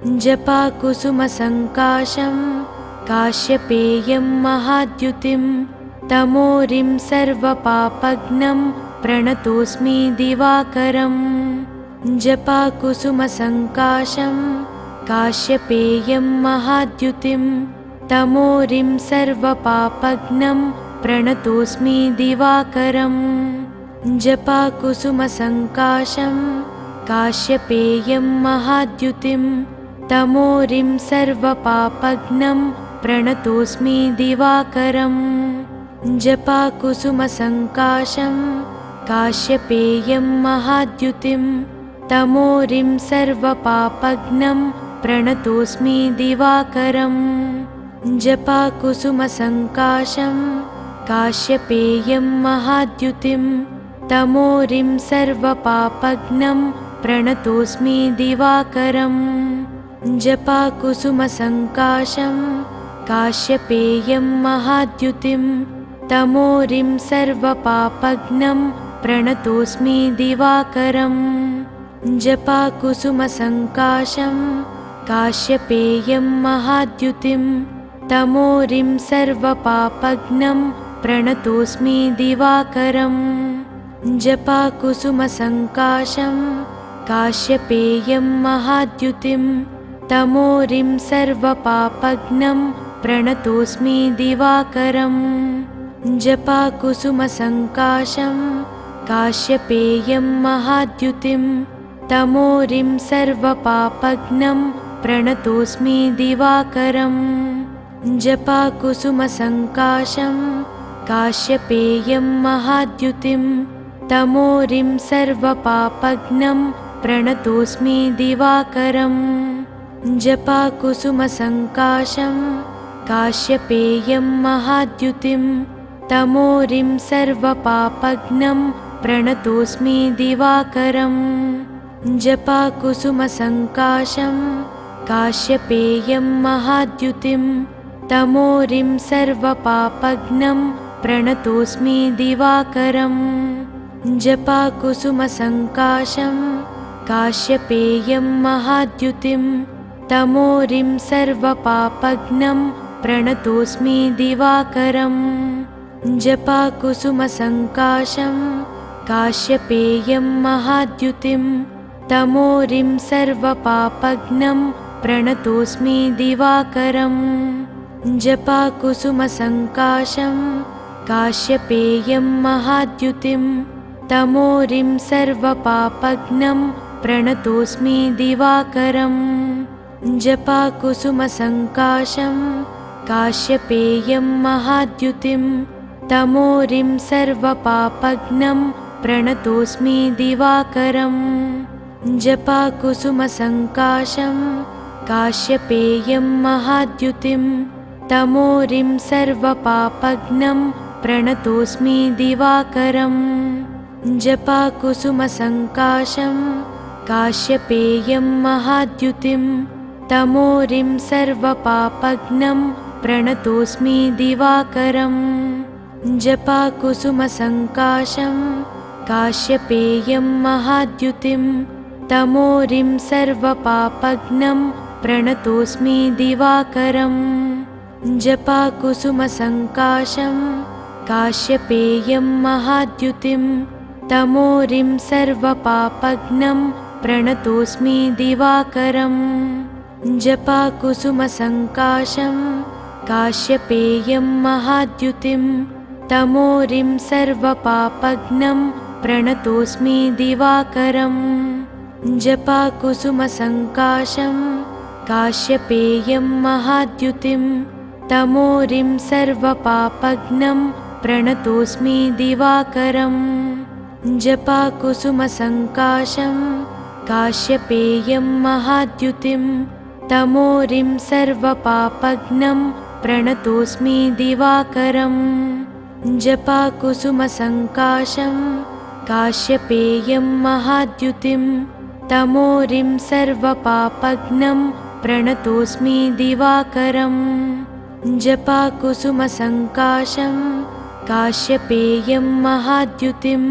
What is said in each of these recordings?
जपाकुसुमसङ्काशं काश्यपेयं महाद्युतिं तमोरिं सर्वपापघ्नं प्रणतोऽस्मि दिवाकरम्। जपाकुसुमसङ्काशं काश्यपेयं महाद्युतिं तमोरिं सर्वपापघ्नं प्रणतोऽस्मि दिवाकरम्। जपाकुसुमसङ्काशं काश्यपेयं महाद्युतिं तमोरिं सर्वपापघ्नं प्रणतोऽस्मि दिवाकरम्। जपाकुसुमसङ्काशं काश्यपेयं महाद्युतिं तमोरिं सर्वपापघ्नं प्रणतोऽस्मि दिवाकरम्। जपाकुसुमसङ्काशं काश्यपेयं महाद्युतिं तमोरिं सर्वपापघ्नं प्रणतोऽस्मि दिवाकरम्। जपाकुसुमसङ्काशं काश्यपेयं महाद्युतिं तमोरिं सर्वपापघ्नं प्रणतोऽस्मि दिवाकरम्। जपाकुसुमसङ्काशं काश्यपेयं महाद्युतिं तमोरिं सर्वपापघ्नं प्रणतोऽस्मि दिवाकरम्। जपाकुसुमसङ्काशं काश्यपेयं महाद्युतिं तमोरिं सर्वपापघ्नं प्रणतोऽस्मि दिवाकरम्। जपाकुसुमसङ्काशं काश्यपेयं महाद्युतिं तमोरिं सर्वपापघ्नं प्रणतोऽस्मि दिवाकरम्। जपाकुसुमसङ्काशं काश्यपेयं महाद्युतिं तमोरिं सर्वपापघ्नं प्रणतोऽस्मि दिवाकरम्। जपाकुसुमसङ्काशं काश्यपेयं महाद्युतिं तमोरिं सर्वपापघ्नं प्रणतोऽस्मि दिवाकरम्। जपाकुसुमसङ्काशं काश्यपेयं महाद्युतिं तमोरिं सर्वपापघ्नं प्रणतोऽस्मि दिवाकरम्। जपाकुसुमसङ्काशं काश्यपेयं महाद्युतिं तमोरिं सर्वपापघ्नं प्रणतोऽस्मि दिवाकरम्। जपाकुसुमसङ्काशं काश्यपेयं महाद्युतिं तमोरिं सर्वपापघ्नं प्रणतोऽस्मि दिवाकरम्। जपाकुसुमसङ्काशं काश्यपेयं महाद्युतिं तमोरिं सर्वपापघ्नं प्रणतोऽस्मि दिवाकरम्। जपाकुसुमसङ्काशं काश्यपेयं महाद्युतिं तमोरिं सर्वपापघ्नं प्रणतोऽस्मि दिवाकरम्। जपाकुसुमसङ्काशं काश्यपेयं महाद्युतिं तमोरिं सर्वपापघ्नं प्रणतोऽस्मि दिवाकरम्। जपाकुसुमसङ्काशं काश्यपेयं महाद्युतिं तमोरिं सर्वपापघ्नं प्रणतोऽस्मि दिवाकरम्। जपाकुसुमसङ्काशं काश्यपेयं महाद्युतिं तमोरिं सर्वपापघ्नं प्रणतोऽस्मि दिवाकरम्। जपाकुसुमसङ्काशं काश्यपेयं महाद्युतिं तमोरिं सर्वपापघ्नं प्रणतोऽस्मि दिवाकरम्। जपाकुसुमसङ्काशं काश्यपेयं महाद्युतिं तमोरिं सर्वपापघ्नं प्रणतोऽस्मि दिवाकरम्। जपाकुसुमसङ्काशं काश्यपेयं महाद्युतिं तमोरिं सर्वपापघ्नं प्रणतोऽस्मि दिवाकरम्। जपाकुसुमसङ्काशं काश्यपेयं महाद्युतिं तमोरिं सर्वपापघ्नं प्रणतोऽस्मि दिवाकरम्। जपाकुसुमसङ्काशं काश्यपेयं महाद्युतिं तमोरिं सर्वपापघ्नं प्रणतोऽस्मि दिवाकरम्। जपाकुसुमसङ्काशं काश्यपेयं महाद्युतिं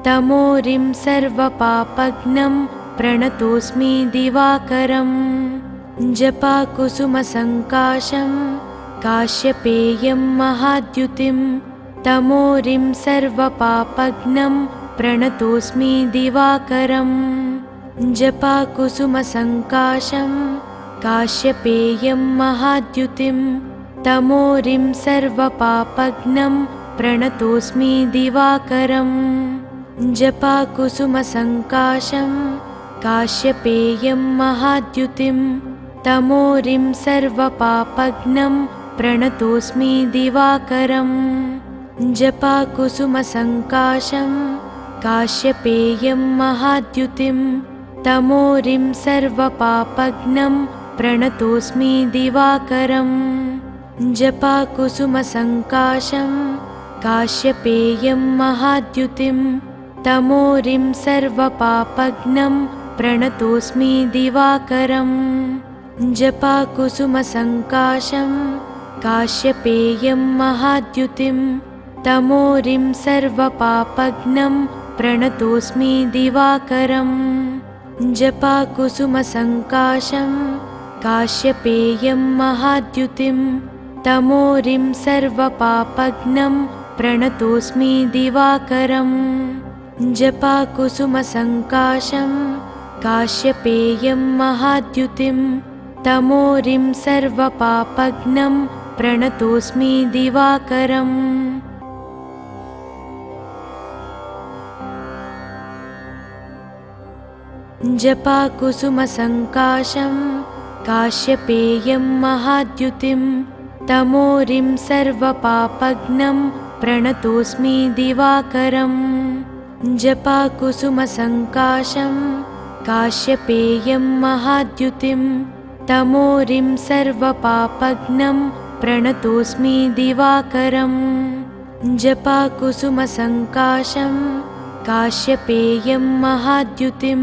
तमोरिं सर्वपापघ्नं प्रणतोऽस्मि दिवाकरम्। जपाकुसुमसङ्काशं काश्यपेयं महाद्युतिं तमोरिं सर्वपापघ्नं प्रणतोऽस्मि दिवाकरम् जपाकुसुमसङ्काशं काश्यपेयं महाद्युतिं तमोरिं सर्वपापघ्नं प्रणतोऽस्मि दिवाकरम् जपाकुसुमसङ्काशं काश्यपेयं महाद्युतिं तमोरिं सर्वपापघ्नं प्रणतोऽस्मि दिवाकरम् जपाकुसुमसङ्काशं काश्यपेयं महाद्युतिं तमोरिं सर्वपापघ्नं प्रणतोऽस्मि दिवाकरम् जपाकुसुमसङ्काशं काश्यपेयं महाद्युतिं तमोरिं सर्वपापघ्नं प्रणतोऽस्मि दिवाकरम् जपाकुसुमसङ्काशं काश्यपेयं महाद्युतिं तमोरिं सर्वपापघ्नं प्रणतोऽस्मि दिवाकरम् जपाकुसुमसङ्काशं काश्यपेयं महाद्युतिं तमोरिं सर्वपापघ्नं प्रणतोऽस्मि दिवाकरम् जपाकुसुमसङ्काशं काश्यपेयं महाद्युतिं तमोरिं सर्वपापघ्नं प्रणतोऽस्मि दिवाकरम् जपाकुसुमसङ्काशं काश्यपेयं महाद्युतिं तमोरिं सर्वपापघ्नं प्रणतोऽस्मि दिवाकरम् जपाकुसुमसङ्काशं काश्यपेयं महाद्युतिं तमोरिं सर्वपापघ्नं प्रणतोऽस्मि दिवाकरम् जपाकुसुमसङ्काशं काश्यपेयं महाद्युतिं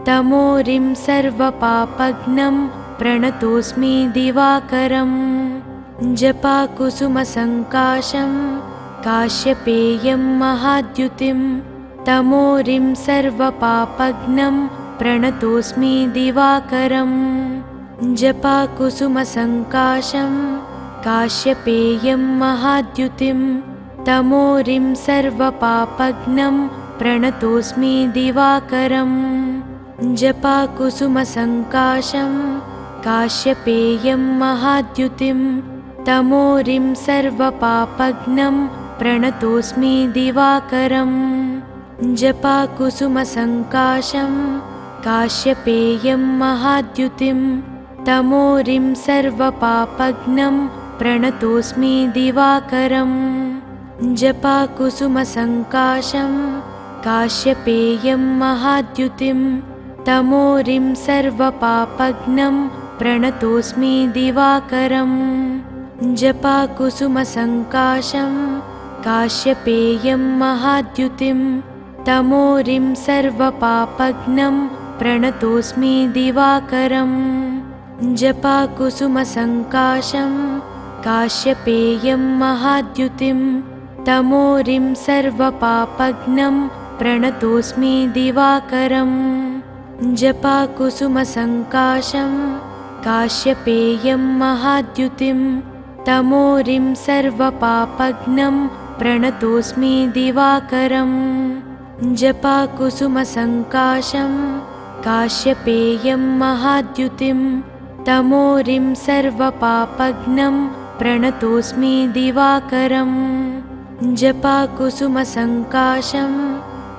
तमोरिं सर्वपापघ्नं प्रणतोऽस्मि दिवाकरम् जपाकुसुमसङ्काशं काश्यपेयं महाद्युतिं तमोरिं सर्वपापघ्नं प्रणतोऽस्मि दिवाकरम् जपाकुसुमसङ्काशं काश्यपेयं महाद्युतिं तमोरिं सर्वपापघ्नं प्रणतोऽस्मि दिवाकरम् जपाकुसुमसङ्काशं काश्यपेयं महाद्युतिं तमोरिं सर्वपापघ्नं प्रणतोऽस्मि दिवाकरम् जपाकुसुमसङ्काशं काश्यपेयं महाद्युतिं तमोरिं सर्वपापघ्नं प्रणतोऽस्मि दिवाकरम् जपाकुसुमसङ्काशं काश्यपेयं महाद्युतिं तमोरिं सर्वपापघ्नं प्रणतोऽस्मि दिवाकरम् जपाकुसुमसङ्काशं काश्यपेयं महाद्युतिं तमोरिं सर्वपापघ्नं प्रणतोऽस्मि दिवाकरम् जपाकुसुमसङ्काशं काश्यपेयं महाद्युतिं तमोरिं सर्वपापघ्नं प्रणतोऽस्मि दिवाकरम् जपाकुसुमसङ्काशं काश्यपेयं महाद्युतिं तमोरिं सर्वपापघ्नं प्रणतोऽस्मि दिवाकरम् जपाकुसुमसङ्काशं काश्यपेयं महाद्युतिं तमोरिं सर्वपापघ्नं प्रणतोऽस्मि दिवाकरम् जपाकुसुमसङ्काशं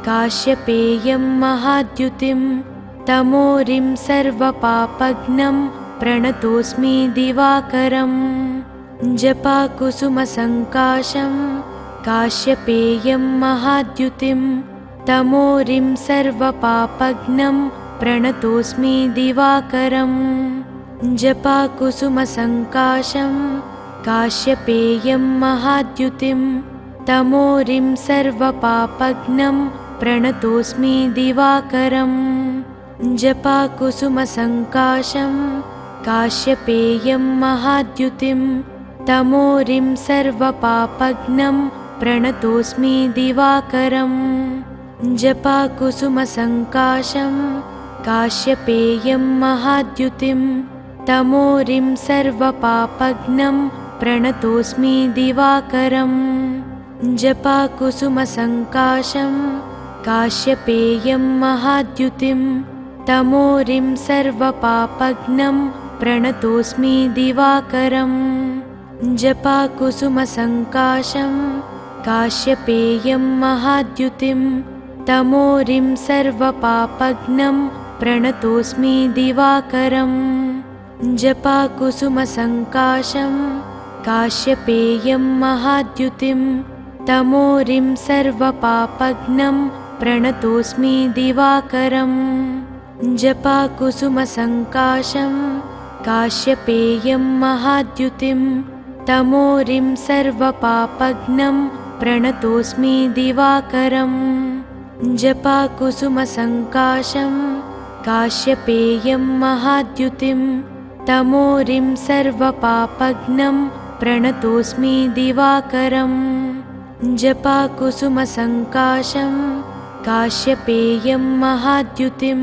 काश्यपेयं महाद्युतिं तमोरिं सर्वपापघ्नं प्रणतोऽस्मि दिवाकरम् जपाकुसुमसङ्काशं काश्यपेयं महाद्युतिं तमोरिं सर्वपापघ्नं प्रणतोऽस्मि दिवाकरम् जपाकुसुमसङ्काशं काश्यपेयं महाद्युतिं तमोरिं सर्वपापघ्नं प्रणतोऽस्मि दिवाकरम् जपाकुसुमसङ्काशं काश्यपेयं महाद्युतिं तमोरिं सर्वपापघ्नं प्रणतोऽस्मि दिवाकरम् जपाकुसुमसङ्काशं काश्यपेयं महाद्युतिं तमोरिं सर्वपापघ्नं प्रणतोऽस्मि दिवाकरम्। जपाकुसुमसङ्काशं काश्यपेयं महाद्युतिं तमोरिं सर्वपापघ्नं प्रणतोऽस्मि दिवाकरम्। जपाकुसुमसङ्काशं काश्यपेयं महाद्युतिं तमोरिं सर्वपापघ्नं प्रणतोऽस्मि दिवाकरम्। जपाकुसुमसङ्काशं काश्यपेयं महाद्युतिं तमोरिं सर्वपापघ्नं प्रणतोऽस्मि दिवाकरम्। जपाकुसुमसङ्काशं काश्यपेयं महाद्युतिं तमोरिं सर्वपापघ्नं प्रणतोऽस्मि दिवाकरम्। जपाकुसुमसङ्काशं काश्यपेयं महाद्युतिं तमोरिं सर्वपापघ्नं प्रणतोऽस्मि दिवाकरम्। जपाकुसुमसङ्काशं काश्यपेयं महाद्युतिं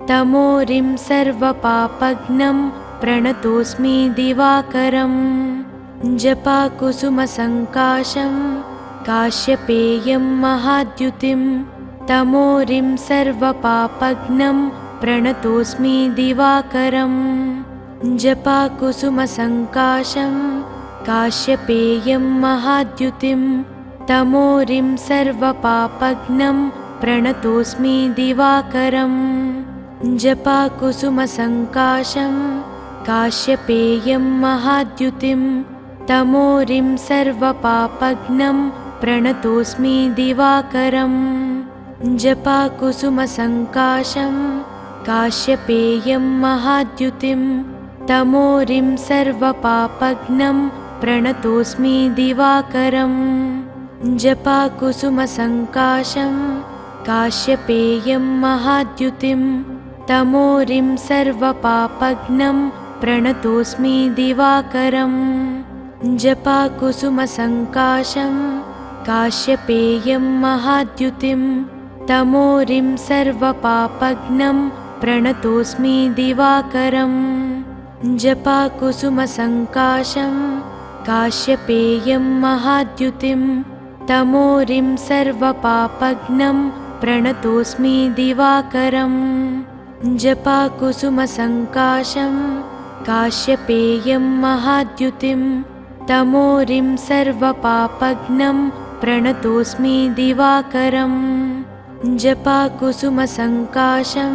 तमोरिं सर्वपापघ्नं प्रणतोऽस्मि दिवाकरम्। जपाकुसुमसङ्काशं काश्यपेयं महाद्युतिं तमोरिं सर्वपापघ्नं प्रणतोऽस्मि दिवाकरम्। जपाकुसुमसङ्काशं काश्यपेयं महाद्युतिं तमोरिं सर्वपापघ्नं प्रणतोऽस्मि दिवाकरम्। जपाकुसुमसङ्काशं काश्यपेयं महाद्युतिं तमोरिं सर्वपापघ्नं प्रणतोऽस्मि दिवाकरम्। जपाकुसुमसङ्काशं काश्यपेयं महाद्युतिं तमोरिं सर्वपापघ्नं प्रणतोऽस्मि दिवाकरम्। जपाकुसुमसङ्काशं काश्यपेयं महाद्युतिं तमोरिं सर्वपापघ्नं प्रणतोऽस्मि दिवाकरम्। जपाकुसुमसङ्काशं काश्यपेयं महाद्युतिं तमोरिं सर्वपापघ्नं प्रणतोऽस्मि दिवाकरम्। जपाकुसुमसङ्काशं काश्यपेयं महाद्युतिं तमोरिं सर्वपापघ्नं प्रणतोऽस्मि दिवाकरम्। जपाकुसुमसङ्काशं काश्यपेयं महाद्युतिं तमोरिं सर्वपापघ्नं प्रणतोऽस्मि दिवाकरम्। जपाकुसुमसङ्काशं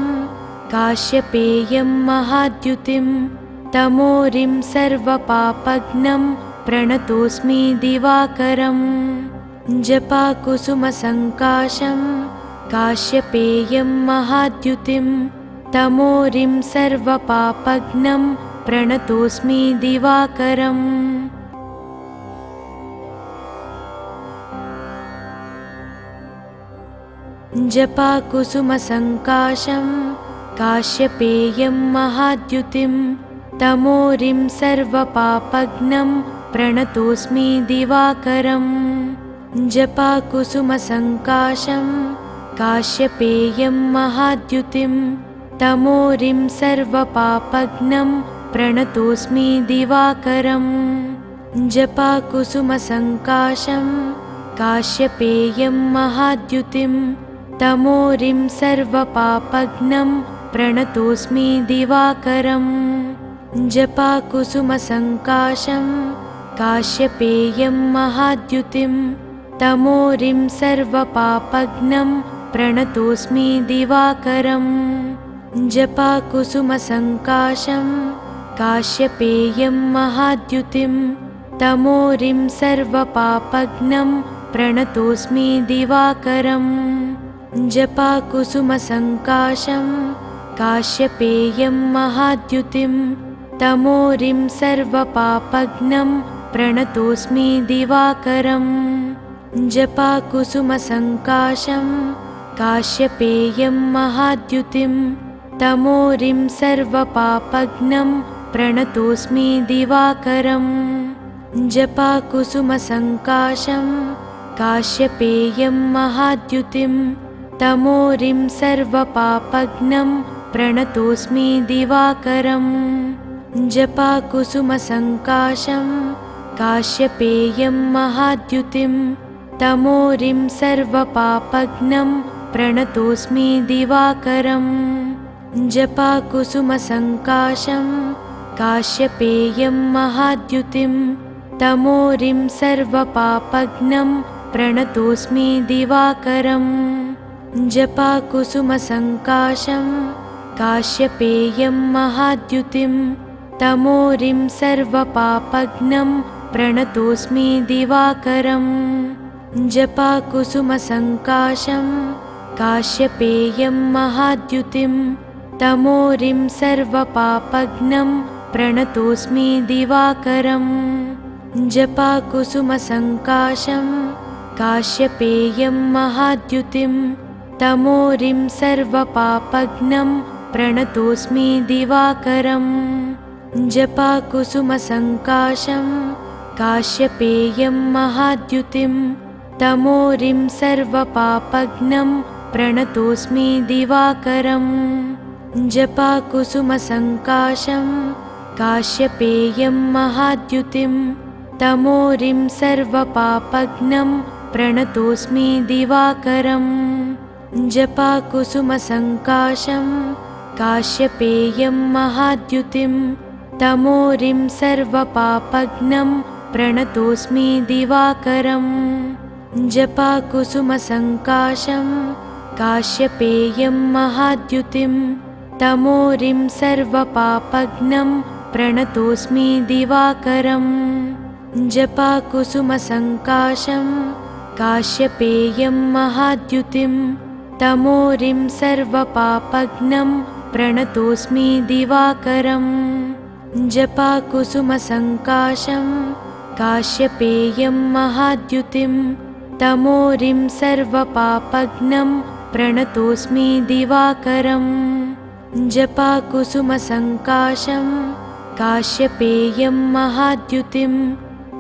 काश्यपेयं महाद्युतिं तमोरिं सर्वपापघ्नं प्रणतोऽस्मि दिवाकरम्। जपाकुसुमसङ्काशं काश्यपेयं महाद्युतिं तमोरिं सर्वपापघ्नं प्रणतोऽस्मि दिवाकरम्। जपाकुसुमसङ्काशं काश्यपेयं महाद्युतिं तमोरिं सर्वपापघ्नं प्रणतोऽस्मि दिवाकरम्। जपाकुसुमसङ्काशं काश्यपेयं महाद्युतिं तमोरिं सर्वपापघ्नं प्रणतोऽस्मि दिवाकरम्। जपाकुसुमसङ्काशं काश्यपेयं महाद्युतिं तमोरिं सर्वपापघ्नं प्रणतोऽस्मि दिवाकरम्। जपाकुसुमसङ्काशं काश्यपेयं महाद्युतिं तमोरिं सर्वपापघ्नं प्रणतोऽस्मि दिवाकरम्। जपाकुसुमसङ्काशं काश्यपेयं महाद्युतिं तमोरिं सर्वपापघ्नं प्रणतोऽस्मि दिवाकरम्। जपाकुसुमसङ्काशं काश्यपेयं महाद्युतिं तमोरिं सर्वपापघ्नं प्रणतोऽस्मि दिवाकरम्। जपाकुसुमसङ्काशं काश्यपेयं महाद्युतिं तमोरिं सर्वपापघ्नं प्रणतोऽस्मि दिवाकरम्। जपाकुसुमसङ्काशं काश्यपेयं महाद्युतिं तमोरिं सर्वपापघ्नं प्रणतोऽस्मि दिवाकरम्। जपाकुसुमसङ्काशं काश्यपेयं महाद्युतिं तमोरिं सर्वपापघ्नं प्रणतोऽस्मि दिवाकरम् जपाकुसुमसङ्काशं काश्यपेयं महाद्युतिं तमोरिं सर्वपापघ्नं प्रणतोऽस्मि दिवाकरम् जपाकुसुमसङ्काशं काश्यपेयं महाद्युतिं तमोरिं सर्वपापघ्नं प्रणतोऽस्मि दिवाकरम् जपाकुसुमसङ्काशं काश्यपेयं महाद्युतिं तमोरिं सर्वपापघ्नं प्रणतोऽस्मि दिवाकरम् जपाकुसुमसङ्काशं काश्यपेयं महाद्युतिं तमोरिं सर्वपापघ्नं प्रणतोऽस्मि दिवाकरम् जपाकुसुमसङ्काशं काश्यपेयं महाद्युतिं तमोरिं सर्वपापघ्नं प्रणतोऽस्मि दिवाकरम् जपाकुसुमसङ्काशं काश्यपेयं महाद्युतिं तमोरिं सर्वपापघ्नं प्रणतोऽस्मि दिवाकरम् जपाकुसुमसङ्काशं काश्यपेयं महाद्युतिं तमोरिं सर्वपापघ्नं प्रणतोऽस्मि दिवाकरम् जपाकुसुमसङ्काशं काश्यपेयं महाद्युतिं तमोरिं सर्वपापघ्नं प्रणतोऽस्मि दिवाकरम् जपाकुसुमसङ्काशं काश्यपेयं महाद्युतिं तमोरिं सर्वपापघ्नं प्रणतोऽस्मि दिवाकरम् जपाकुसुमसङ्काशं काश्यपेयं महाद्युतिं तमोरिं सर्वपापघ्नं प्रणतोऽस्मि दिवाकरम् जपाकुसुमसङ्काशं काश्यपेयं महाद्युतिं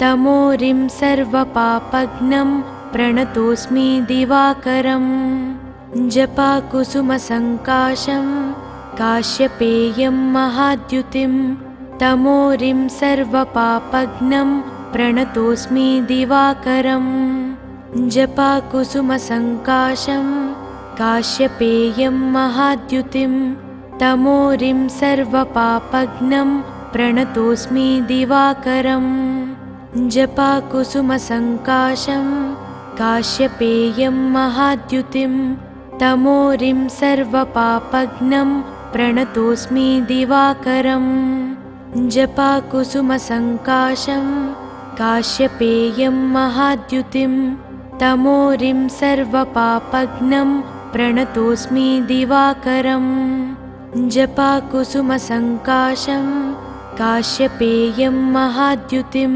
तमोरिं सर्वपापघ्नं प्रणतोऽस्मि दिवाकरम् जपाकुसुमसङ्काशं काश्यपेयं महाद्युतिं तमोरिं सर्वपापघ्नं प्रणतोऽस्मि दिवाकरम् जपाकुसुमसङ्काशं काश्यपेयं महाद्युतिं तमोरिं सर्वपापघ्नं प्रणतोऽस्मि दिवाकरम् जपाकुसुमसङ्काशं काश्यपेयं महाद्युतिं तमोरिं सर्वपापघ्नं प्रणतोऽस्मि दिवाकरम् जपाकुसुमसङ्काशं काश्यपेयं महाद्युतिं तमोरिं सर्वपापघ्नं प्रणतोऽस्मि दिवाकरम् जपाकुसुमसङ्काशं काश्यपेयं महाद्युतिं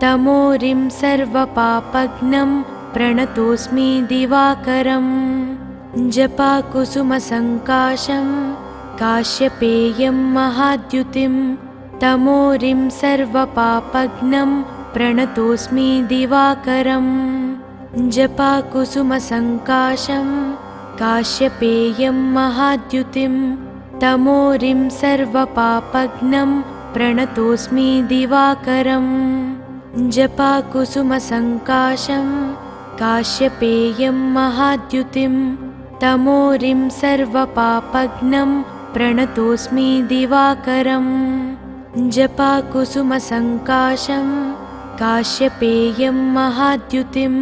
तमोरिं सर्वपापघ्नं प्रणतोऽस्मि दिवाकरम् जपाकुसुमसङ्काशं काश्यपेयं महाद्युतिं तमोरिं सर्वपापघ्नं प्रणतोऽस्मि दिवाकरम् जपाकुसुमसङ्काशं काश्यपेयं महाद्युतिं तमोरिं सर्वपापघ्नं प्रणतोऽस्मि दिवाकरम् जपाकुसुमसङ्काशं काश्यपेयं महाद्युतिं तमोरिं सर्वपापघ्नं प्रणतोऽस्मि दिवाकरम् जपाकुसुमसङ्काशं काश्यपेयं महाद्युतिं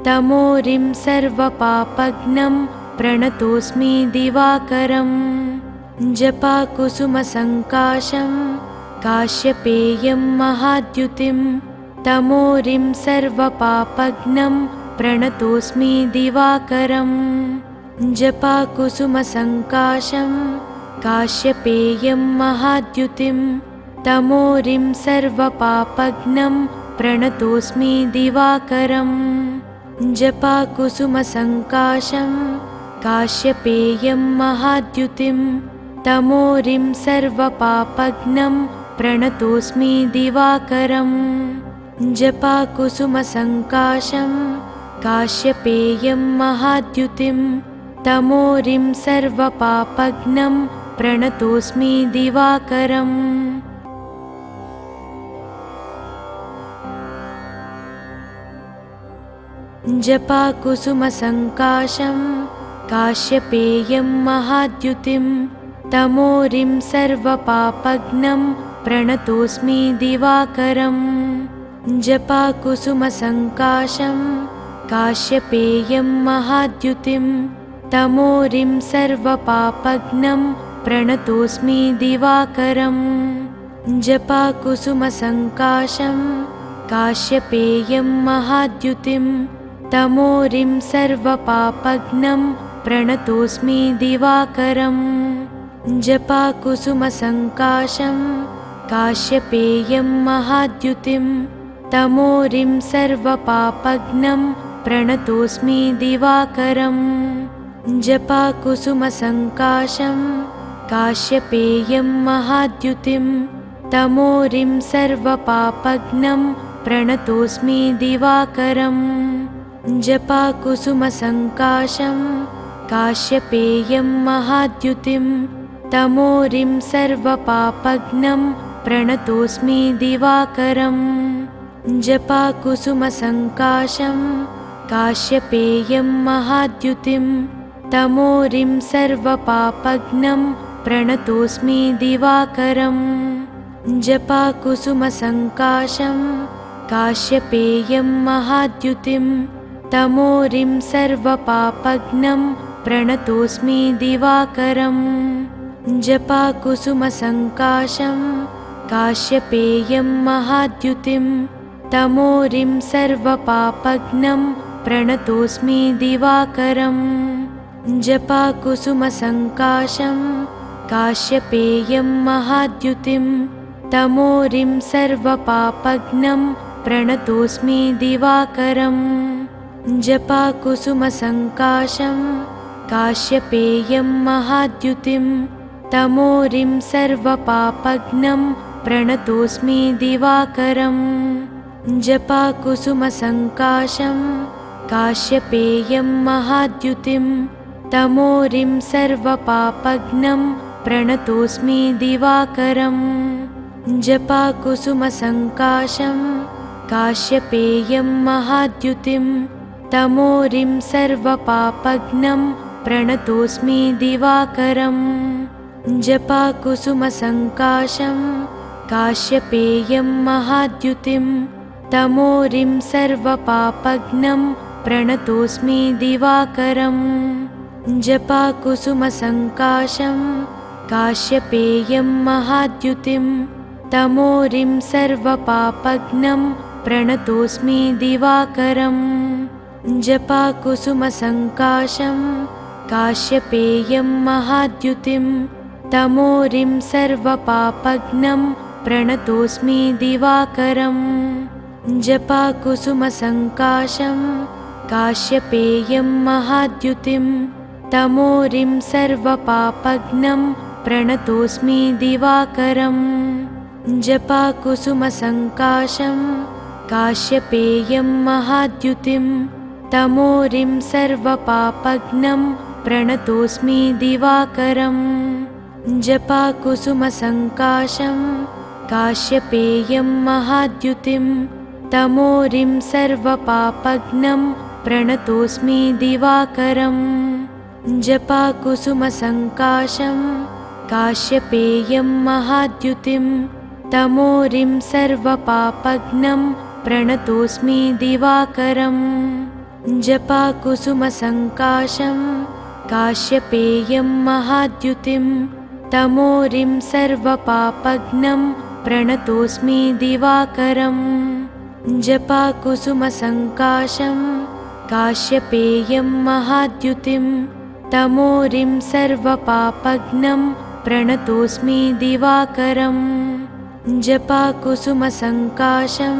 तमोरिं सर्वपापघ्नं प्रणतोऽस्मि दिवाकरम् जपाकुसुमसङ्काशं काश्यपेयं महाद्युतिं तमोरिं सर्वपापघ्नं प्रणतोऽस्मि दिवाकरम् जपाकुसुमसङ्काशं काश्यपेयं महाद्युतिं तमोरिं सर्वपापघ्नं प्रणतोऽस्मि दिवाकरम् जपाकुसुमसङ्काशं काश्यपेयं महाद्युतिं तमोरिं सर्वपापघ्नं प्रणतोऽस्मि दिवाकरम् जपाकुसुमसङ्काशं काश्यपेयं महाद्युतिं तमोरिं सर्वपापघ्नं प्रणतोऽस्मि दिवाकरम् जपाकुसुमसङ्काशं काश्यपेयं महाद्युतिं तमोरिं सर्वपापघ्नं प्रणतोऽस्मि दिवाकरम् जपाकुसुमसङ्काशं काश्यपेयं महाद्युतिं तमोरिं सर्वपापघ्नं प्रणतोऽस्मि दिवाकरम् जपाकुसुमसङ्काशं काश्यपेयं महाद्युतिं तमोरिं सर्वपापघ्नं प्रणतोऽस्मि दिवाकरम् जपाकुसुमसङ्काशं काश्यपेयं महाद्युतिं तमोरिं सर्वपापघ्नं प्रणतोऽस्मि दिवाकरम् जपाकुसुमसङ्काशं काश्यपेयं महाद्युतिं तमोरिं सर्वपापघ्नं प्रणतोऽस्मि दिवाकरम् जपाकुसुमसङ्काशं काश्यपेयं महाद्युतिं तमोरिं सर्वपापघ्नं प्रणतोऽस्मि दिवाकरम् जपाकुसुमसङ्काशं काश्यपेयं महाद्युतिं तमोरिं सर्वपापघ्नं प्रणतोऽस्मि दिवाकरम् जपाकुसुमसङ्काशं काश्यपेयं महाद्युतिं तमोरिं सर्वपापघ्नं प्रणतोऽस्मि दिवाकरम् जपाकुसुमसङ्काशं काश्यपेयं महाद्युतिं तमोरिं सर्वपापघ्नं प्रणतोऽस्मि दिवाकरम् जपाकुसुमसङ्काशं काश्यपेयं महाद्युतिं तमोरिं सर्वपापघ्नं प्रणतोऽस्मि दिवाकरम् जपाकुसुमसङ्काशं काश्यपेयं महाद्युतिं तमोरिं सर्वपापघ्नं प्रणतोऽस्मि दिवाकरम् जपाकुसुमसङ्काशं काश्यपेयं महाद्युतिं तमोरिं सर्वपापघ्नं प्रणतोऽस्मि दिवाकरम् जपाकुसुमसङ्काशं काश्यपेयं महाद्युतिं तमोरिं सर्वपापघ्नं प्रणतोऽस्मि दिवाकरम् जपाकुसुमसङ्काशं काश्यपेयं महाद्युतिं तमोरिं सर्वपापघ्नं प्रणतोऽस्मि दिवाकरम् जपाकुसुमसङ्काशं काश्यपेयं महाद्युतिं तमोरिं सर्वपापघ्नं प्रणतोऽस्मि दिवाकरम् जपाकुसुमसङ्काशं काश्यपेयं महाद्युतिं तमोरिं सर्वपापघ्नं प्रणतोऽस्मि दिवाकरम् जपाकुसुमसङ्काशं काश्यपेयं महाद्युतिं तमोरिं सर्वपापघ्नं प्रणतोऽस्मि दिवाकरम् जपाकुसुमसङ्काशं काश्यपेयं महाद्युतिं तमोरिं सर्वपापघ्नं प्रणतोऽस्मि दिवाकरम् जपाकुसुमसङ्काशं काश्यपेयं महाद्युतिं तमोरिं सर्वपापघ्नं प्रणतोऽस्मि दिवाकरम् जपाकुसुमसङ्काशं काश्यपेयं महाद्युतिं तमोरिं सर्वपापघ्नं प्रणतोऽस्मि दिवाकरम् जपाकुसुमसङ्काशं काश्यपेयं महाद्युतिं तमोरिं सर्वपापघ्नं प्रणतोऽस्मि दिवाकरम् जपाकुसुमसङ्काशं काश्यपेयं महाद्युतिं तमोरिं सर्वपापघ्नं प्रणतोऽस्मि दिवाकरम् जपाकुसुमसङ्काशं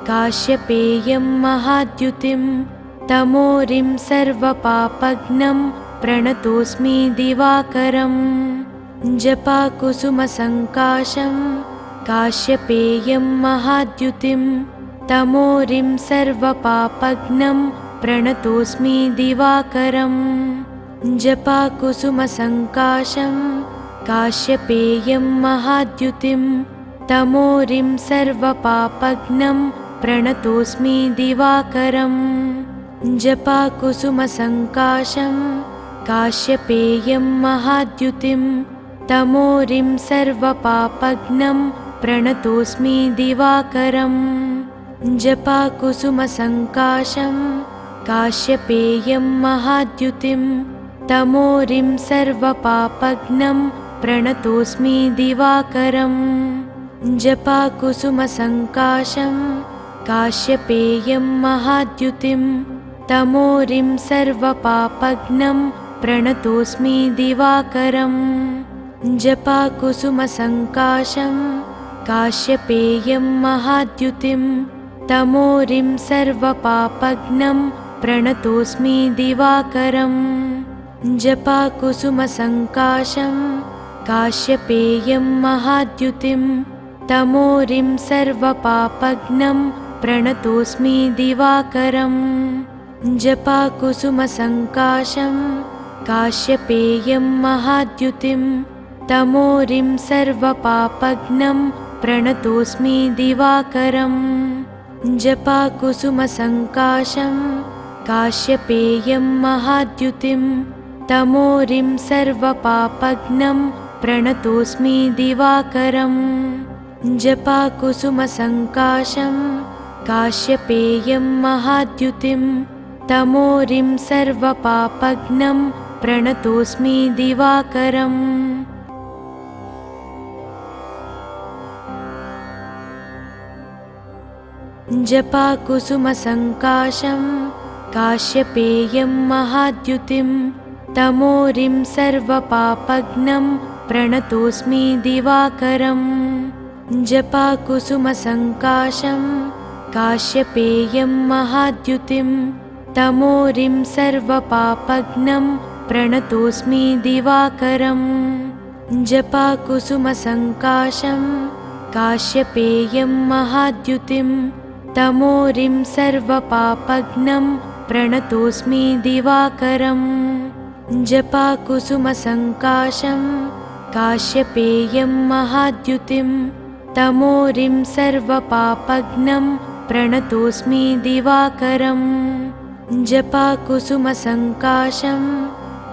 काश्यपेयं महाद्युतिं तमोरिं सर्वपापघ्नं प्रणतोऽस्मि दिवाकरम् जपाकुसुमसङ्काशं काश्यपेयं महाद्युतिं तमोरिं सर्वपापघ्नं प्रणतोऽस्मि दिवाकरम् जपाकुसुमसङ्काशं काश्यपेयं महाद्युतिं तमोरिं सर्वपापघ्नं प्रणतोऽस्मि दिवाकरम् जपाकुसुमसङ्काशं काश्यपेयं महाद्युतिं तमोरिं सर्वपापघ्नं प्रणतोऽस्मि दिवाकरम् जपाकुसुमसङ्काशं काश्यपेयं महाद्युतिं तमोरिं सर्वपापघ्नं प्रणतोऽस्मि दिवाकरम् जपाकुसुमसङ्काशं काश्यपेयं महाद्युतिं तमोरिं सर्वपापघ्नं प्रणतोऽस्मि दिवाकरम् जपाकुसुमसङ्काशं काश्यपेयं महाद्युतिं तमोरिं सर्वपापघ्नं प्रणतोऽस्मि दिवाकरम् जपाकुसुमसङ्काशं काश्यपेयं महाद्युतिं तमोरिं सर्वपापघ्नं प्रणतोऽस्मि दिवाकरम् जपाकुसुमसङ्काशं काश्यपेयं महाद्युतिं तमोरिं सर्वपापघ्नं प्रणतोऽस्मि दिवाकरम् जपाकुसुमसङ्काशं काश्यपेयं महाद्युतिं तमोरिं सर्वपापघ्नं प्रणतोऽस्मि दिवाकरम् जपाकुसुमसङ्काशं काश्यपेयं महाद्युतिं तमोरिं सर्वपापघ्नं प्रणतोऽस्मि दिवाकरम् जपाकुसुमसङ्काशं काश्यपेयं महाद्युतिं तमोरिं सर्वपापघ्नं प्रणतोऽस्मि दिवाकरम् जपाकुसुमसङ्काशं काश्यपेयं महाद्युतिं तमोरिं सर्वपापघ्नं प्रणतोऽस्मि दिवाकरम् जपाकुसुमसङ्काशं काश्यपेयं महाद्युतिं तमोरिं सर्वपापघ्नं प्रणतोऽस्मि दिवाकरम् जपाकुसुमसङ्काशं काश्यपेयं महाद्युतिं तमोरिं सर्वपापघ्नं प्रणतोऽस्मि दिवाकरम् जपाकुसुमसङ्काशं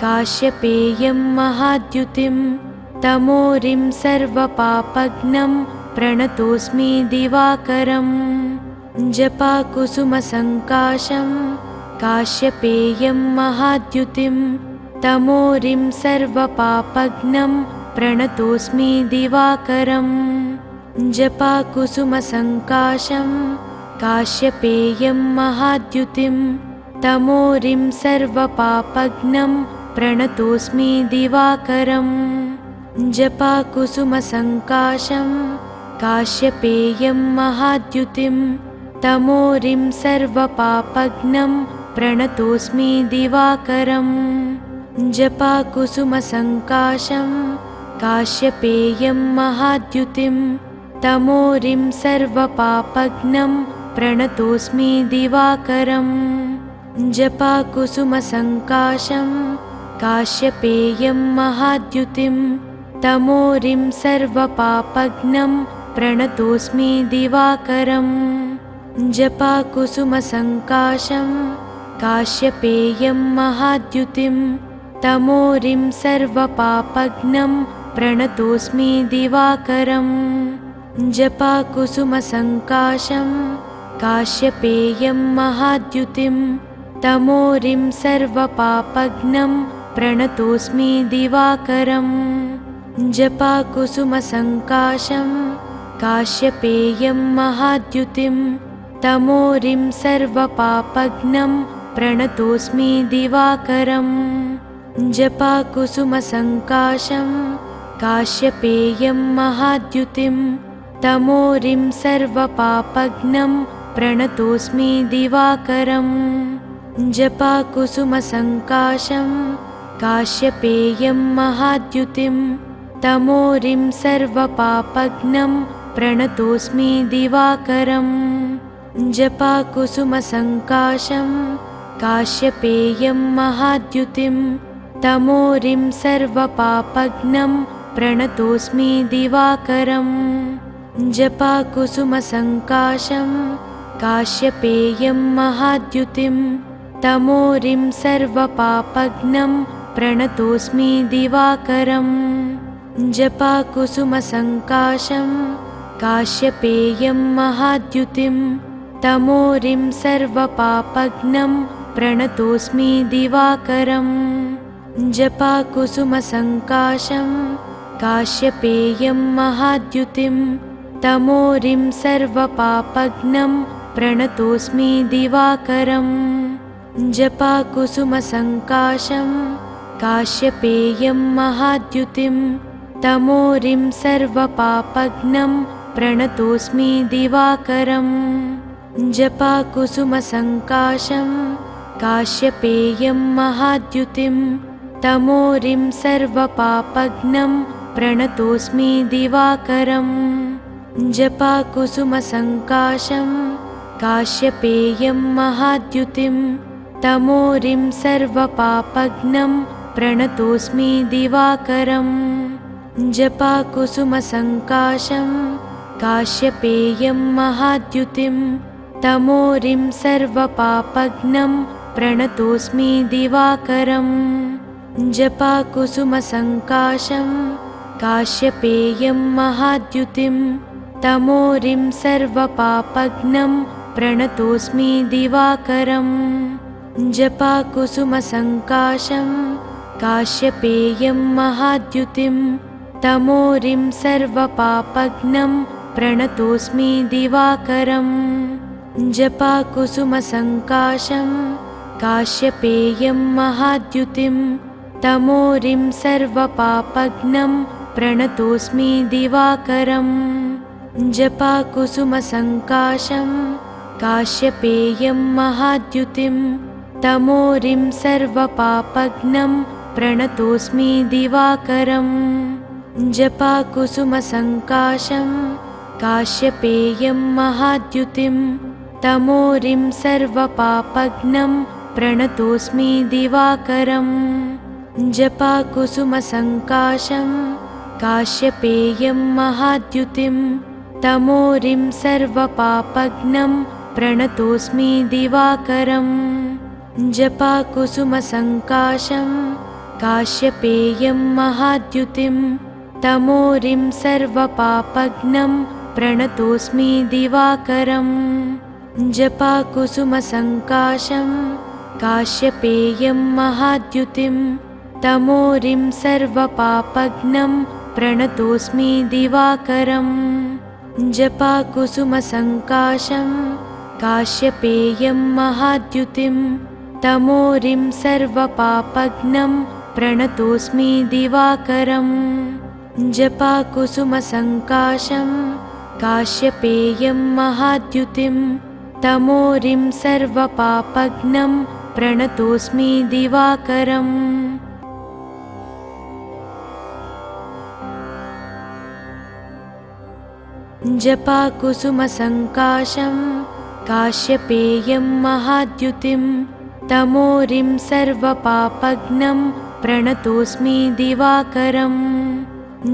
काश्यपेयं महाद्युतिं तमोरिं सर्वपापघ्नं प्रणतोऽस्मि दिवाकरम् जपाकुसुमसङ्काशं काश्यपेयं महाद्युतिं तमोरिं सर्वपापघ्नं प्रणतोऽस्मि दिवाकरम् जपाकुसुमसङ्काशं काश्यपेयं महाद्युतिं तमोरिं सर्वपापघ्नं प्रणतोऽस्मि दिवाकरम् जपाकुसुमसङ्काशं काश्यपेयं महाद्युतिं तमोरिं सर्वपापघ्नं प्रणतोऽस्मि दिवाकरम् जपाकुसुमसङ्काशं काश्यपेयं महाद्युतिं तमोरिं सर्वपापघ्नं प्रणतोऽस्मि दिवाकरम् जपाकुसुमसङ्काशं काश्यपेयं महाद्युतिं तमोरिं सर्वपापघ्नं प्रणतोऽस्मि दिवाकरम् जपाकुसुमसङ्काशं काश्यपेयं महाद्युतिं तमोरिं सर्वपापघ्नं प्रणतोऽस्मि दिवाकरम् जपाकुसुमसङ्काशं काश्यपेयं महाद्युतिं तमोरिं सर्वपापघ्नं प्रणतोऽस्मि दिवाकरम् जपाकुसुमसङ्काशं काश्यपेयं महाद्युतिं तमोरिं सर्वपापघ्नं प्रणतोऽस्मि दिवाकरम् जपाकुसुमसङ्काशं काश्यपेयं महाद्युतिं तमोरिं सर्वपापघ्नं प्रणतोऽस्मि दिवाकरम् जपाकुसुमसङ्काशं काश्यपेयं महाद्युतिं तमोरिं सर्वपापघ्नं प्रणतोऽस्मि दिवाकरम् जपाकुसुमसङ्काशं काश्यपेयं महाद्युतिं तमोरिं सर्वपापघ्नं प्रणतोऽस्मि दिवाकरम् जपाकुसुमसङ्काशं काश्यपेयं महाद्युतिं तमोरिं सर्वपापघ्नं प्रणतोऽस्मि दिवाकरम्। जपाकुसुमसङ्काशं काश्यपेयं महाद्युतिं तमोरिं सर्वपापघ्नं प्रणतोऽस्मि दिवाकरम्। जपाकुसुमसङ्काशं काश्यपेयं महाद्युतिं तमोरिं सर्वपापघ्नं प्रणतोऽस्मि दिवाकरम्। जपाकुसुमसङ्काशं काश्यपेयं महाद्युतिं तमोरिं सर्वपापघ्नं प्रणतोऽस्मि दिवाकरम्। जपाकुसुमसङ्काशं काश्यपेयं महाद्युतिं तमोरिं सर्वपापघ्नं प्रणतोऽस्मि दिवाकरम्। जपाकुसुमसङ्काशं काश्यपेयं महाद्युतिं तमोरिं सर्वपापघ्नं प्रणतोऽस्मि दिवाकरम्। जपाकुसुमसङ्काशं काश्यपेयं महाद्युतिं तमोरिं सर्वपापघ्नं प्रणतोऽस्मि दिवाकरम्। जपाकुसुमसङ्काशं काश्यपेयं महाद्युतिं तमोरिं सर्वपापघ्नं प्रणतोऽस्मि दिवाकरम्। जपाकुसुमसङ्काशं काश्यपेयं महाद्युतिं तमोरिं सर्वपापघ्नं प्रणतोऽस्मि दिवाकरम्। जपाकुसुमसङ्काशं काश्यपेयं महाद्युतिं तमोरिं सर्वपापघ्नं प्रणतोऽस्मि दिवाकरम्। जपाकुसुमसङ्काशं काश्यपेयं महाद्युतिं तमोरिं सर्वपापघ्नं प्रणतोऽस्मि दिवाकरम्। जपाकुसुमसङ्काशं काश्यपेयं महाद्युतिं तमोरिं सर्वपापघ्नं प्रणतोऽस्मि दिवाकरम्। जपाकुसुमसङ्काशं काश्यपेयं महाद्युतिं तमोरिं सर्वपापघ्नं प्रणतोऽस्मि दिवाकरम्। जपाकुसुमसङ्काशं काश्यपेयं महाद्युतिं तमोरिं सर्वपापघ्नं प्रणतोऽस्मि दिवाकरम्। जपाकुसुमसङ्काशं काश्यपेयं महाद्युतिं तमोरिं सर्वपापघ्नं प्रणतोऽस्मि दिवाकरम्। जपाकुसुमसङ्काशं काश्यपेयं महाद्युतिं तमोरिं सर्वपापघ्नं प्रणतोऽस्मि दिवाकरम्। जपाकुसुमसङ्काशं काश्यपेयं महाद्युतिं तमोरिं सर्वपापघ्नं प्रणतोऽस्मि दिवाकरम्। जपाकुसुमसङ्काशं काश्यपेयं महाद्युतिं तमोरिं सर्वपापघ्नं प्रणतोऽस्मि दिवाकरम्।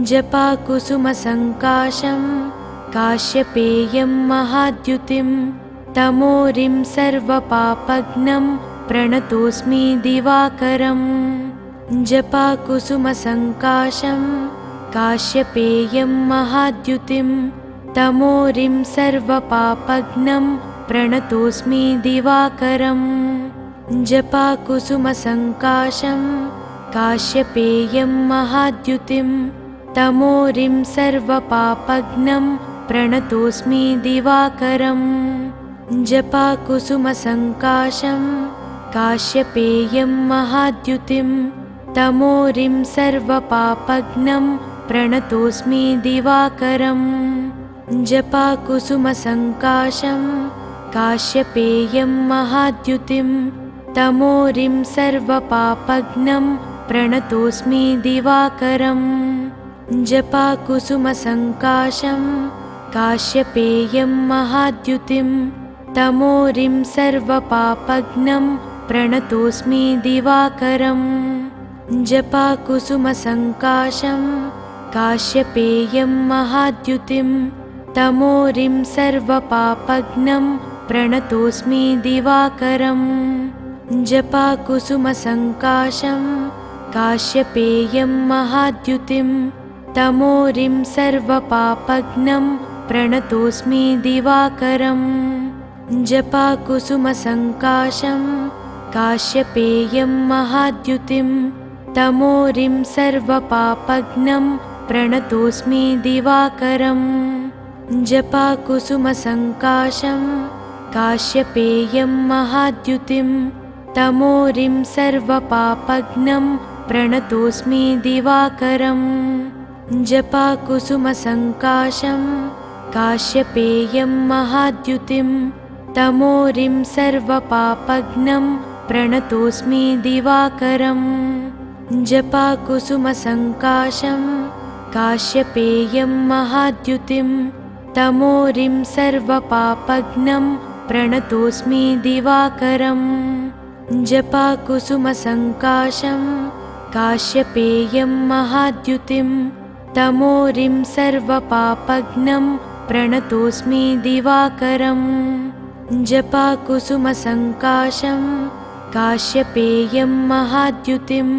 जपाकुसुमसङ्काशं काश्यपेयं महाद्युतिं तमोरिं सर्वपापघ्नं प्रणतोऽस्मि दिवाकरम्। जपाकुसुमसङ्काशं काश्यपेयं महाद्युतिं तमोरिं सर्वपापघ्नं प्रणतोऽस्मि दिवाकरम्। जपाकुसुमसङ्काशं काश्यपेयं महाद्युतिं तमोरिं सर्वपापघ्नं प्रणतोऽस्मि दिवाकरम्। जपाकुसुमसङ्काशं काश्यपेयं महाद्युतिं तमोरिं सर्वपापघ्नं प्रणतोऽस्मि दिवाकरम्। जपाकुसुमसङ्काशं काश्यपेयं महाद्युतिं तमोरिं सर्वपापघ्नं प्रणतोऽस्मि दिवाकरम्। जपाकुसुमसङ्काशं काश्यपेयं महाद्युतिं तमोरिं सर्वपापघ्नं प्रणतोऽस्मि दिवाकरम्। जपाकुसुमसङ्काशं काश्यपेयं महाद्युतिं तमोरिं सर्वपापघ्नं प्रणतोऽस्मि दिवाकरम्। जपाकुसुमसङ्काशं काश्यपेयं महाद्युतिं तमोरिं सर्वपापघ्नं प्रणतोऽस्मि दिवाकरम् जपाकुसुमसङ्काशं काश्यपेयं महाद्युतिं तमोरिं सर्वपापघ्नं प्रणतोऽस्मि दिवाकरम् जपाकुसुमसङ्काशं काश्यपेयं महाद्युतिं तमोरिं सर्वपापघ्नं प्रणतोऽस्मि दिवाकरम् जपाकुसुमसङ्काशं काश्यपेयं महाद्युतिं तमोरिं सर्वपापघ्नं प्रणतोऽस्मि दिवाकरम् जपाकुसुमसङ्काशं काश्यपेयं महाद्युतिं तमोरिं सर्वपापघ्नं प्रणतोऽस्मि दिवाकरम् जपाकुसुमसङ्काशं काश्यपेयं महाद्युतिं तमोरिं सर्वपापघ्नं प्रणतोऽस्मि दिवाकरम् जपाकुसुमसङ्काशं काश्यपेयं महाद्युतिं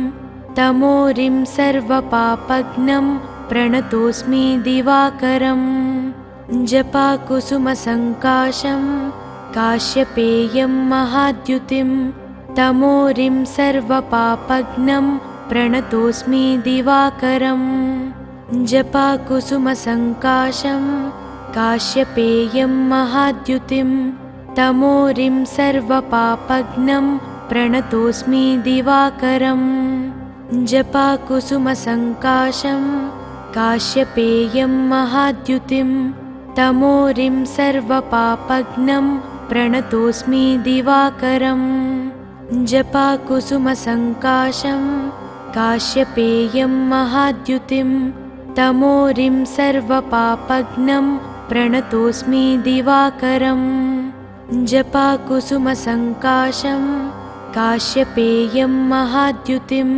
तमोरिं सर्वपापघ्नं प्रणतोऽस्मि दिवाकरम् जपाकुसुमसङ्काशं काश्यपेयं महाद्युतिं तमोरिं सर्वपापघ्नं प्रणतोऽस्मि दिवाकरम् जपाकुसुमसङ्काशं काश्यपेयं महाद्युतिं तमोरिं सर्वपापघ्नं प्रणतोऽस्मि दिवाकरम् जपाकुसुमसङ्काशं काश्यपेयं महाद्युतिं तमोरिं सर्वपापघ्नं प्रणतोऽस्मि दिवाकरम् जपाकुसुमसङ्काशं काश्यपेयं महाद्युतिं तमोरिं सर्वपापघ्नं प्रणतोऽस्मि दिवाकरम् जपाकुसुमसङ्काशं काश्यपेयं महाद्युतिं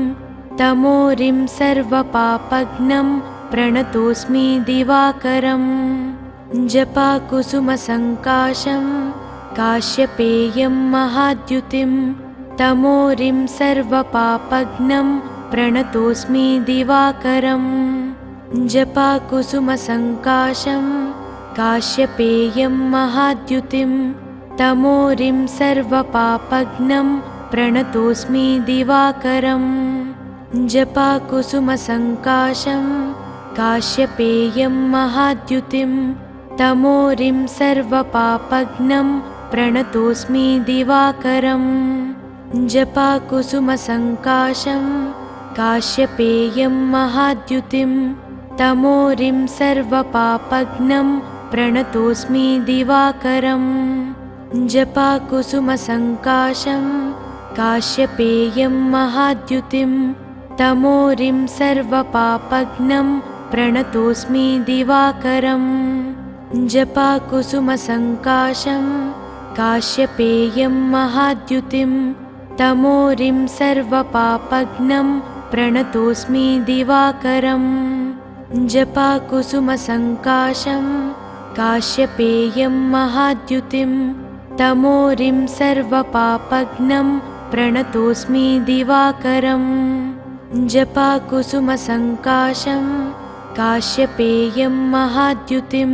तमोरिं सर्वपापघ्नं प्रणतोऽस्मि दिवाकरम् जपाकुसुमसङ्काशं काश्यपेयं महाद्युतिं तमोरिं सर्वपापघ्नं प्रणतोऽस्मि दिवाकरम् जपाकुसुमसङ्काशं काश्यपेयं महाद्युतिं तमोरिं सर्वपापघ्नं प्रणतोऽस्मि दिवाकरम् जपाकुसुमसङ्काशं काश्यपेयं महाद्युतिं तमोरिं सर्वपापघ्नं प्रणतोऽस्मि दिवाकरम् जपाकुसुमसङ्काशं काश्यपेयं महाद्युतिं तमोरिं सर्वपापघ्नं प्रणतोऽस्मि दिवाकरम् जपाकुसुमसङ्काशं काश्यपेयं महाद्युतिं तमोरिं सर्वपापघ्नं प्रणतोऽस्मि दिवाकरम् जपाकुसुमसङ्काशं काश्यपेयं महाद्युतिं तमोरिं सर्वपापघ्नं प्रणतोऽस्मि दिवाकरम् जपाकुसुमसङ्काशं काश्यपेयं महाद्युतिं तमोरिं सर्वपापघ्नं प्रणतोऽस्मि दिवाकरम् जपाकुसुमसङ्काशं काश्यपेयं महाद्युतिं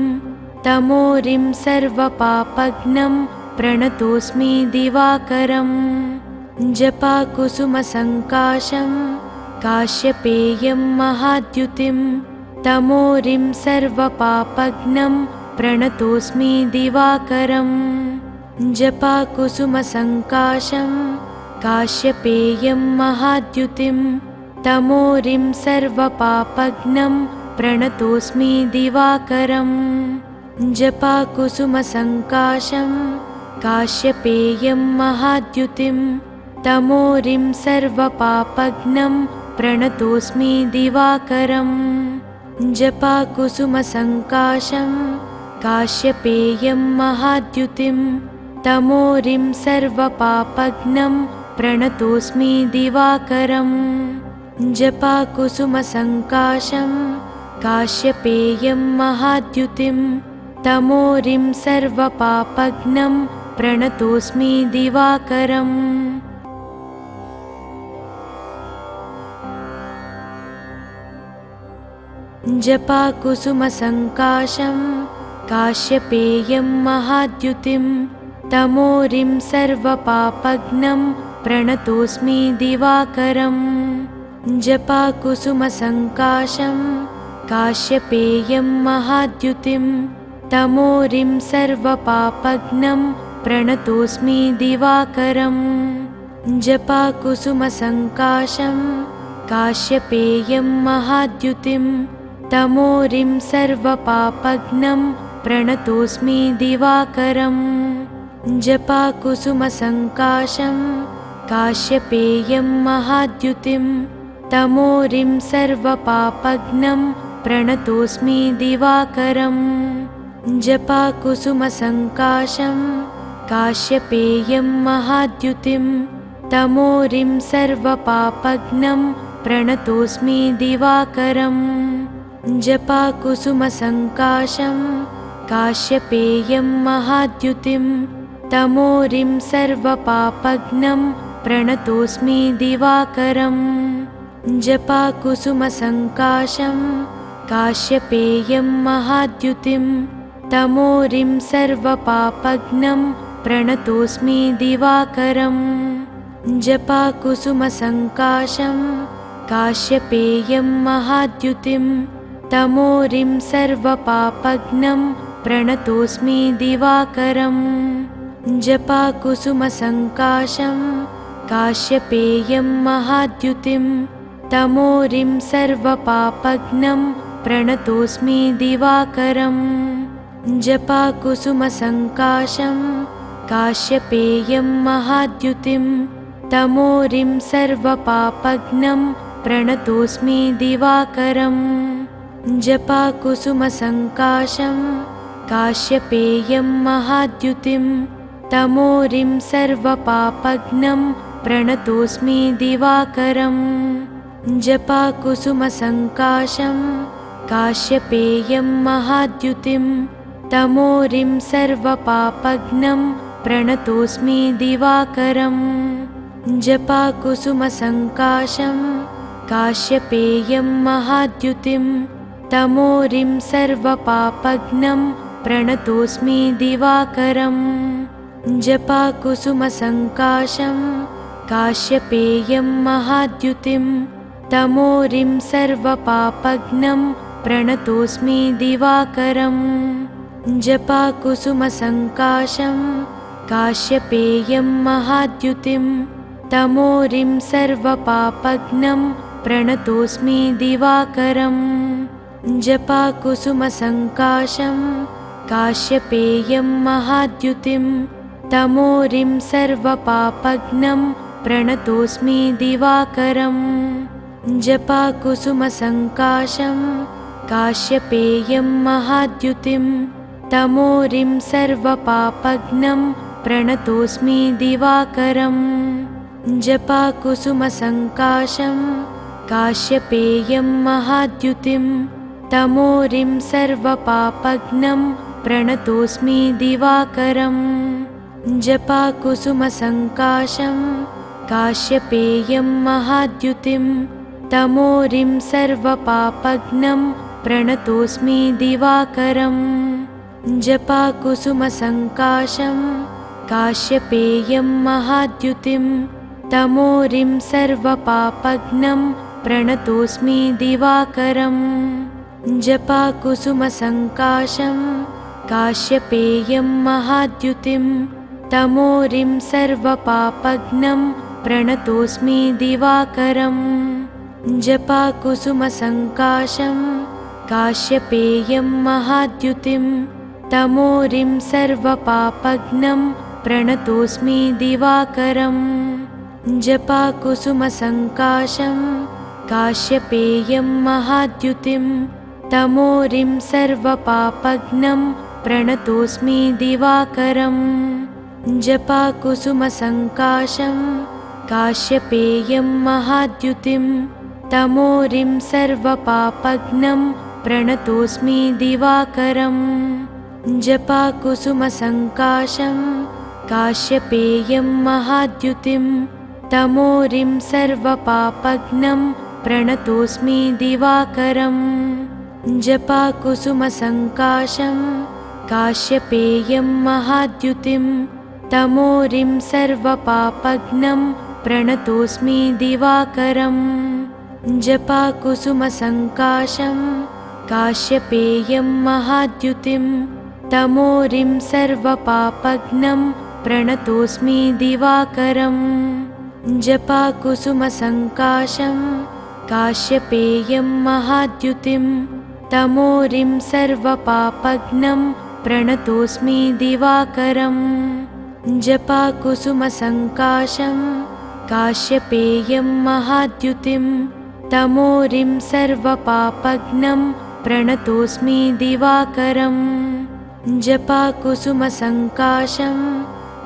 तमोरिं सर्वपापघ्नं प्रणतोऽस्मि दिवाकरम् जपाकुसुमसङ्काशं काश्यपेयं महाद्युतिं तमोरिं सर्वपापघ्नं प्रणतोऽस्मि दिवाकरम् जपाकुसुमसङ्काशं काश्यपेयं महाद्युतिं तमोरिं सर्वपापघ्नं प्रणतोऽस्मि दिवाकरम् जपाकुसुमसङ्काशं काश्यपेयं महाद्युतिं तमोरिं सर्वपापघ्नं प्रणतोऽस्मि दिवाकरम् जपाकुसुमसङ्काशं काश्यपेयं महाद्युतिं तमोरिं सर्वपापघ्नं प्रणतोऽस्मि दिवाकरम् जपाकुसुमसङ्काशं काश्यपेयं महाद्युतिं तमोरिं सर्वपापघ्नं प्रणतोऽस्मि दिवाकरम् जपाकुसुमसङ्काशं काश्यपेयं महाद्युतिं तमोरिं सर्वपापघ्नं प्रणतोऽस्मि दिवाकरम् जपाकुसुमसङ्काशं काश्यपेयं महाद्युतिं तमोरिं सर्वपापघ्नं प्रणतोऽस्मि दिवाकरम् जपाकुसुमसङ्काशं काश्यपेयं महाद्युतिं तमोरिं सर्वपापघ्नं प्रणतोऽस्मि दिवाकरम् जपाकुसुमसङ्काशं काश्यपेयं महाद्युतिं तमोरिं सर्वपापघ्नं प्रणतोऽस्मि दिवाकरम् जपाकुसुमसङ्काशं काश्यपेयं महाद्युतिं तमोरिं सर्वपापघ्नं प्रणतोऽस्मि दिवाकरम् जपाकुसुमसङ्काशं काश्यपेयं महाद्युतिं तमोरिं सर्वपापघ्नं प्रणतोऽस्मि दिवाकरम् जपाकुसुमसङ्काशं काश्यपेयं महाद्युतिं तमोरिं सर्वपापघ्नं प्रणतोऽस्मि दिवाकरम् जपाकुसुमसङ्काशं काश्यपेयं महाद्युतिं तमोरिं सर्वपापघ्नं प्रणतोऽस्मि दिवाकरम् जपाकुसुमसङ्काशं काश्यपेयं महाद्युतिं तमोरिं सर्वपापघ्नं प्रणतोऽस्मि दिवाकरम् जपाकुसुमसङ्काशं काश्यपेयं महाद्युतिं तमोरिं सर्वपापघ्नं प्रणतोऽस्मि दिवाकरम् जपाकुसुमसङ्काशं काश्यपेयं महाद्युतिं तमोरिं सर्वपापघ्नं प्रणतोऽस्मि दिवाकरम् जपाकुसुमसङ्काशं काश्यपेयं महाद्युतिं तमोरिं सर्वपापघ्नं प्रणतोऽस्मि दिवाकरम् जपाकुसुमसङ्काशं काश्यपेयं महाद्युतिं तमोरिं सर्वपापघ्नं प्रणतोऽस्मि दिवाकरम् जपाकुसुमसङ्काशं काश्यपेयं महाद्युतिं तमोरिं सर्वपापघ्नं प्रणतोऽस्मि दिवाकरम् जपाकुसुमसङ्काशं काश्यपेयं महाद्युतिं तमोरिं सर्वपापघ्नं प्रणतोऽस्मि दिवाकरम् जपाकुसुमसङ्काशं काश्यपेयं महाद्युतिं तमोरिं सर्वपापघ्नं प्रणतोऽस्मि दिवाकरम् जपाकुसुमसङ्काशं काश्यपेयं महाद्युतिं तमोरिं सर्वपापघ्नं प्रणतोऽस्मि दिवाकरम् जपाकुसुमसङ्काशं काश्यपेयं महाद्युतिं तमोरिं सर्वपापघ्नं प्रणतोऽस्मि दिवाकरम् जपाकुसुमसङ्काशं काश्यपेयं महाद्युतिं तमोरिं सर्वपापघ्नं प्रणतोऽस्मि दिवाकरम् जपाकुसुमसङ्काशं काश्यपेयं महाद्युतिं तमोरिं सर्वपापघ्नं प्रणतोऽस्मि दिवाकरम् जपाकुसुमसङ्काशं काश्यपेयं महाद्युतिं तमोरिं सर्वपापघ्नं प्रणतोऽस्मि दिवाकरम् जपाकुसुमसङ्काशं काश्यपेयं महाद्युतिं तमोरिं सर्वपापघ्नं प्रणतोऽस्मि दिवाकरम् जपाकुसुमसङ्काशं काश्यपेयं महाद्युतिं तमोरिं सर्वपापघ्नं प्रणतोऽस्मि दिवाकरम् जपाकुसुमसङ्काशं काश्यपेयं महाद्युतिं तमोरिं सर्वपापघ्नं प्रणतोऽस्मि दिवाकरम् जपाकुसुमसङ्काशं काश्यपेयं महाद्युतिं तमोरिं सर्वपापघ्नं प्रणतोऽस्मि दिवाकरम् जपाकुसुमसङ्काशं काश्यपेयं महाद्युतिं तमोरिं सर्वपापघ्नं प्रणतोऽस्मि दिवाकरम् जपाकुसुमसङ्काशं काश्यपेयं महाद्युतिं तमोरिं सर्वपापघ्नं प्रणतोऽस्मि दिवाकरम् जपाकुसुमसङ्काशं काश्यपेयं महाद्युतिं तमोरिं सर्वपापघ्नं प्रणतोऽस्मि दिवाकरम् जपाकुसुमसङ्काशं काश्यपेयं महाद्युतिं तमोरिं सर्वपापघ्नं प्रणतोऽस्मि दिवाकरम् जपाकुसुमसङ्काशं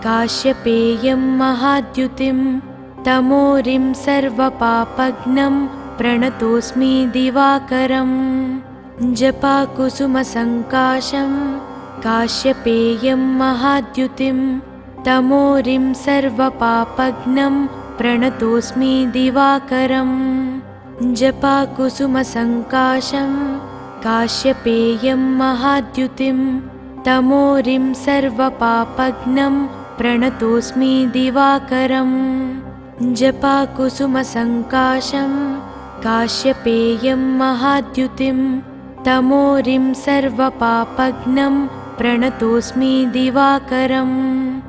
काश्यपेयं महाद्युतिं तमोरिं सर्वपापघ्नं प्रणतोऽस्मि दिवाकरम् जपाकुसुमसङ्काशं काश्यपेयं महाद्युतिं तमोरिं सर्वपापघ्नं प्रणतोऽस्मि दिवाकरम् जपाकुसुमसङ्काशं काश्यपेयं महाद्युतिं तमोरिं सर्वपापघ्नं प्रणतोऽस्मि दिवाकरम् जपाकुसुमसङ्काशं काश्यपेयं महाद्युतिं तमोरिं सर्वपापघ्नं प्रणतोऽस्मि दिवाकरम्।